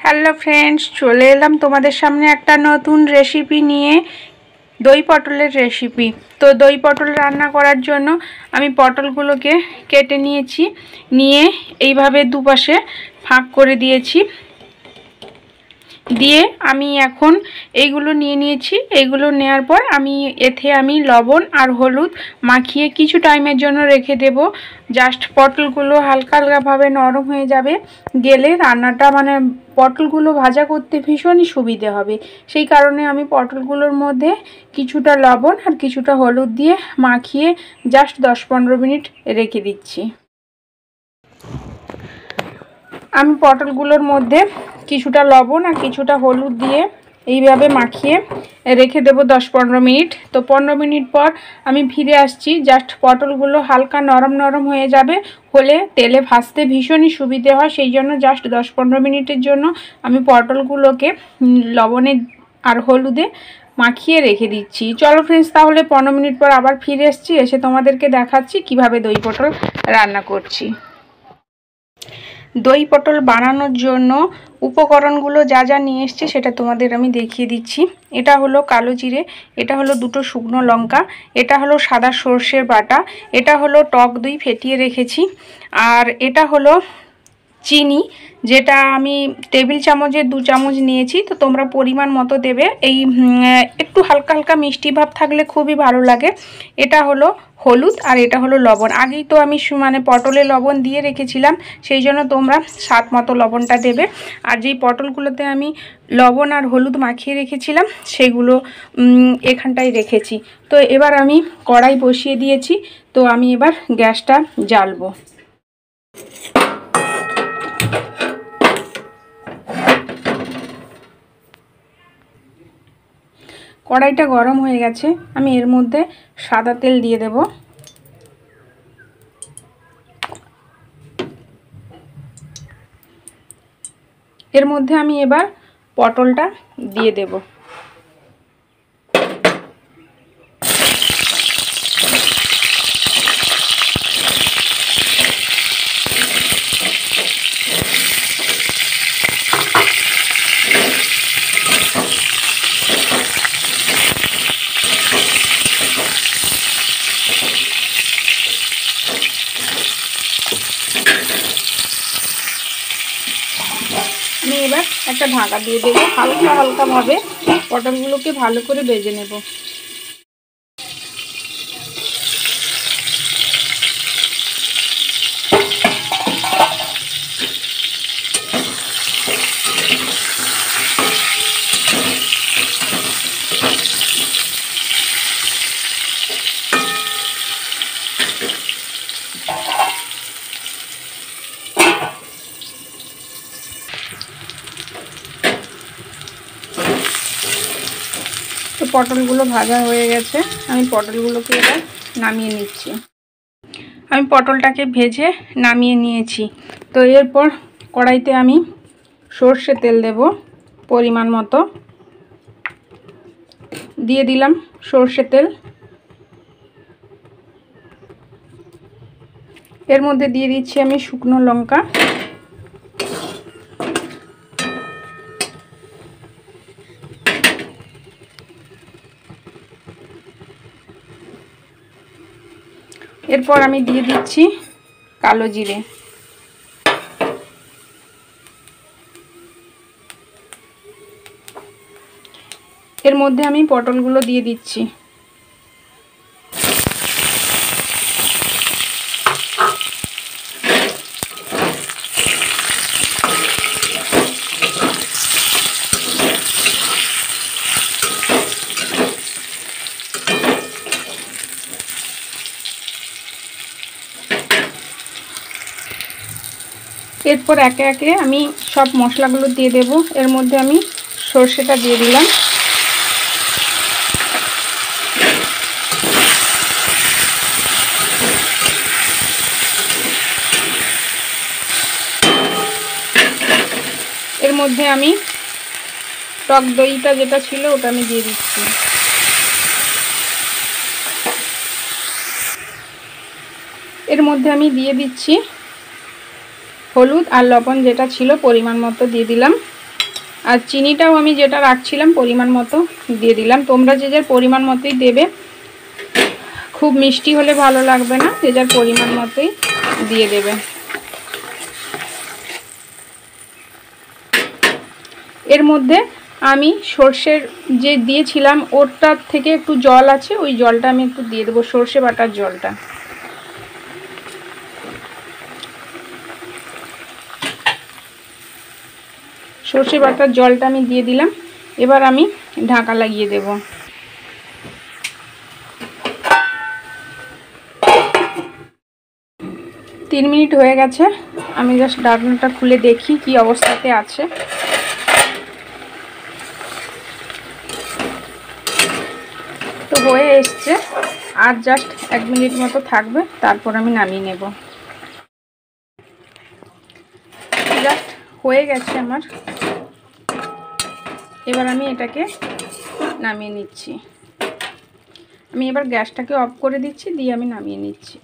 Hello friends, চলে এলাম তোমাদের সামনে একটা নতুন রেসিপি নিয়ে, দই পটলের রেসিপি। তো দই পটল রান্না করার জন্য আমি পটলগুলোকে কেটে নিয়েছি, নিয়ে এইভাবে দুপাশে ফাঁক করে দিয়েছি। দিয়ে আমি এখন এইগুলো নিয়ে নিয়েছি। এইগুলো নেওয়ার পর আমি লবণ আর হলুদ মাখিয়ে কিছু টাইমের জন্য রেখে দেব। জাস্ট পটলগুলো হালকা হালকাভাবে নরম হয়ে যাবে, গেলে রান্নাটা পটলগুলো ভাজা করতে ভীষণই সুবিধে হবে। সেই কারণে আমি পটলগুলোর মধ্যে কিছুটা লবণ আর কিছুটা হলুদ দিয়ে মাখিয়ে জাস্ট 10-15 মিনিট রেখে দিচ্ছি। আমি পটলগুলোর মধ্যে কিছুটা লবণ আর কিছুটা হলুদ দিয়ে এইভাবে মাখিয়ে রেখে দেব 10-15 মিনিট। তো 15 মিনিট পর আমি ফিরে আসছি। জাস্ট পটলগুলো হালকা নরম নরম হয়ে যাবে, হলে তেলে ভাজতে ভীষণই সুবিধে হয়। সেই জন্য জাস্ট 10-15 মিনিটের জন্য আমি পটলগুলোকে লবণে আর হলুদে মাখিয়ে রেখে দিচ্ছি। চলো ফ্রেন্ডস, তাহলে 15 মিনিট পর আবার ফিরে এসেছি, এসে তোমাদেরকে দেখাচ্ছি কিভাবে দই পটল রান্না করছি। দই পটল বানানোর জন্য উপকরণগুলো যা যা নিয়ে এসেছি সেটা তোমাদের আমি দেখিয়ে দিচ্ছি। এটা হলো কালো জিরে, এটা হলো 2টো শুকনো লঙ্কা, এটা হলো সাদা সর্ষের বাটা, এটা হলো টক দই ফেটিয়ে রেখেছি, আর এটা হলো চিনি, যেটা আমি টেবিল চামচের 2 চামচ নিয়েছি। তো তোমরা পরিমাণ মতো দেবে। এই একটু হালকা হালকা মিষ্টি ভাব থাকলে খুবই ভালো লাগে। এটা হলো হলুদ আর এটা হলো লবণ। আগেই তো আমি পটলে লবণ দিয়ে রেখেছিলাম, সেই জন্য তোমরা স্বাদ মতো লবণটা দেবে। আর যেই পটলগুলোতে আমি লবণ আর হলুদ মাখিয়ে রেখেছিলাম সেগুলো এখানটায় রেখেছি। তো এবার আমি কড়াই বসিয়ে দিয়েছি। তো আমি এবার গ্যাসটা জ্বালবো। কড়াইটা গরম হয়ে গেছে, আমি এর মধ্যে সাদা তেল দিয়ে দেব। এর মধ্যে আমি এবার পটলটা দিয়ে দেব। আমি এবার একটা ঢাকা দিয়ে দেবো। হালকা হালকাভাবে পটলগুলোকে ভালো করে ভেজে নেব। তো পটলগুলো ভাজা হয়ে গেছে, আমি পটলগুলোকে এবার নামিয়ে নিচ্ছি। আমি পটলটাকে ভেজে নামিয়ে নিয়েছি। তো এরপর কড়াইতে আমি সর্ষে তেল দেব পরিমাণ মতো। দিয়ে দিলাম সর্ষে তেল। এর মধ্যে দিয়ে দিচ্ছি আমি শুকনো লঙ্কা, এরপর আমি দিয়ে দিচ্ছি কালো জিরে। এর মধ্যে আমি পটলগুলো দিয়ে দিচ্ছি। এরপর একে একে আমি সব মশলাগুলো দিয়ে দেব। এর মধ্যে আমি সর্ষেটা দিয়ে দিলাম, এর মধ্যে আমি টক দইটা যেটা ছিল ওটা আমি দিয়ে দিচ্ছি। এর মধ্যে আমি দিয়ে দিচ্ছি হলুদ আর লবণ যেটা ছিল পরিমাণ মতো দিয়ে দিলাম। আর চিনিটাও আমি যেটা রাখছিলাম পরিমাণ মতো দিয়ে দিলাম। তোমরা যে যার পরিমাণ মতোই দেবে, খুব মিষ্টি হলে ভালো লাগবে না, যে যার পরিমাণ মতোই দিয়ে দেবে। এর মধ্যে আমি সর্ষের যে দিয়েছিলাম ওটার থেকে একটু জল আছে, ওই জলটা আমি একটু দিয়ে দেবো, সর্ষে বাটার জলটা। সর্ষে বাটার জলটা আমি দিয়ে দিলাম। এবার আমি ঢাকা লাগিয়ে দেব। তিন মিনিট হয়ে গেছে, আমি জাস্ট ঢাকনাটা খুলে দেখি কি অবস্থাতে আছে। তো হয়ে এসছে, আর জাস্ট 1 মিনিট মতো থাকবে, তারপর আমি নামিয়ে নেব। জাস্ট হয়ে গেছে আমার। এবার আমি এটাকে নামিয়ে নিচ্ছি। আমি এবার গ্যাসটাকে অফ করে দিচ্ছি, দিয়ে আমি নামিয়ে নিচ্ছি।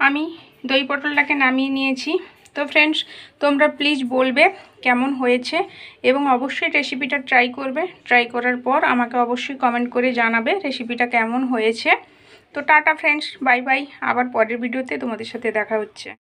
আমি দই পটলটাকে নামিয়ে নিয়েছি। তো ফ্রেন্ডস, তোমরা প্লিজ বলবে কেমন হয়েছে এবং অবশ্যই রেসিপিটা ট্রাই করবে। ট্রাই করার পর আমাকে অবশ্যই কমেন্ট করে জানাবে রেসিপিটা কেমন হয়েছে। তো টাটা ফ্রেন্ডস, বাই বাই। আবার পরের ভিডিওতে তোমাদের সাথে দেখা হচ্ছে।